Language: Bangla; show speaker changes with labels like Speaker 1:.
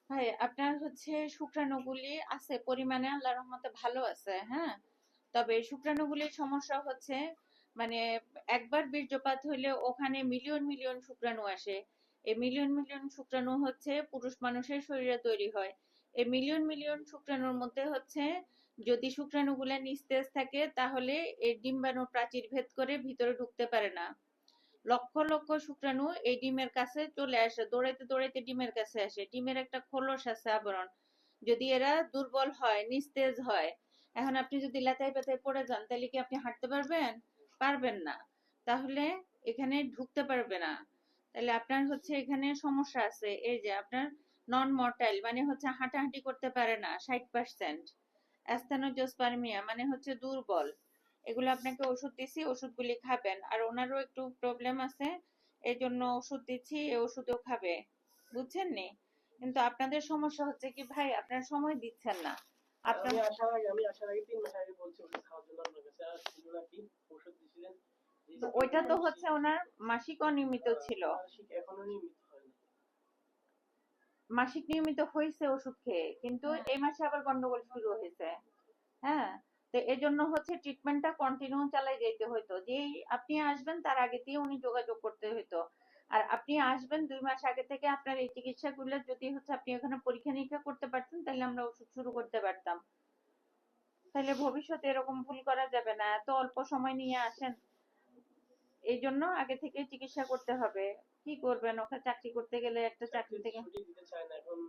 Speaker 1: ভাই আপনার হচ্ছে শুক্রাণুগুলি আছে পরিমাণে আল্লাহর রহমতে ভালো আছে, হ্যাঁ। তবে শুক্রাণুগুলির সমস্যা হচ্ছে মানে একবার বীর্যপাত হইলে ওখানে মিলিয়ন মিলিয়ন শুক্রাণু আসে। এই মিলিয়ন মিলিয়ন শুক্রাণু হচ্ছে পুরুষ মানুষের শরীরে তৈরি হয়। এই মিলিয়ন মিলিয়ন শুক্রাণুর মধ্যে হচ্ছে যদি শুক্রাণুগুলা নিস্তেজ থাকে তাহলে এই ডিম্বাণু প্রাচীর ভেদ করে ভিতরে ঢুকতে পারে না। লক্ষ লক্ষ শুক্রাণু এই ডিমের কাছে চলে আসে, দৌড়াইতে দৌড়াইতে ডিমের কাছে আসে। ডিমের একটা খোলস আছে, আবরণ। যদি এরা দুর্বল হয়, নিস্তেজ হয়, এখন আপনি যদি লেতায় পেতায় পড়ে যান তাহলে কি আপনি হাঁটতে পারবেন? পারবেন না। তাহলে এখানে ঢুকতে পারবে না। তাহলে আপনার হচ্ছে এখানে সমস্যা আছে। এই যে আপনার নন মর্টাইল মানে হচ্ছে হাঁটাহাঁটি করতে পারে না 60%। অ্যাস্থানোজোস্পার্মিয়া মানে হচ্ছে দুর্বল। এগুলো আপনাকে ওষুধ দিছি, ওষুধগুলি খাবেন। আর ওনারও একটু প্রবলেম আছে, এই জন্য ওষুধ দিচ্ছি, এই ওষুধও খাবে। বুঝছেন নি? কিন্তু আপনাদের সমস্যা হচ্ছে কি ভাই, আপনার সময় দিচ্ছেন না। আপনার
Speaker 2: আমি আসার আগে 3 মাস আগে বলছি ওষুধ খাওয়ার জন্য আপনার কাছে, আর শুনলো নাকি ওষুধ দিছিলেন।
Speaker 1: তো
Speaker 2: দিয়েছি
Speaker 1: ওইটা
Speaker 2: কিন্তু
Speaker 1: তো হচ্ছে ওনার মাসিক অনিয়মিত ছিল।
Speaker 2: মাসিক এখনো নিয়মিত হয় না।
Speaker 1: মাসিক নিয়মিত হয়েছে ওষুধ খেয়ে, কিন্তু এই মাসে আবার গন্ডগোল শুরু হয়েছে। হ্যাঁ। তো এজন্য হচ্ছে ট্রিটমেন্টটা কন্টিনিউ চালাই যেতে হইতো। যেই আপনি আসবেন তার আগে দিয়ে উনি যোগাযোগ করতে হইতো। আর আপনি আসবেন 2 মাস আগে থেকে আপনার এই চিকিৎসাগুলো যদি হচ্ছে আপনি ওখানে পরীক্ষা নিরীক্ষা করতে পারতেন তাহলে আমরা ওষুধ শুরু করতে পারতাম। তাহলে ভবিষ্যতে এরকম ভুল করা যাবে না। এত অল্প সময় নিয়ে আসেন, এই জন্য আগে থেকে চিকিৎসা করতে হবে। কি করবেন, ওখানে চাকরি করতে গেলে একটা চাকরি
Speaker 2: চাকরির
Speaker 1: থেকে
Speaker 2: ছুটি দিতে চায় না এখন।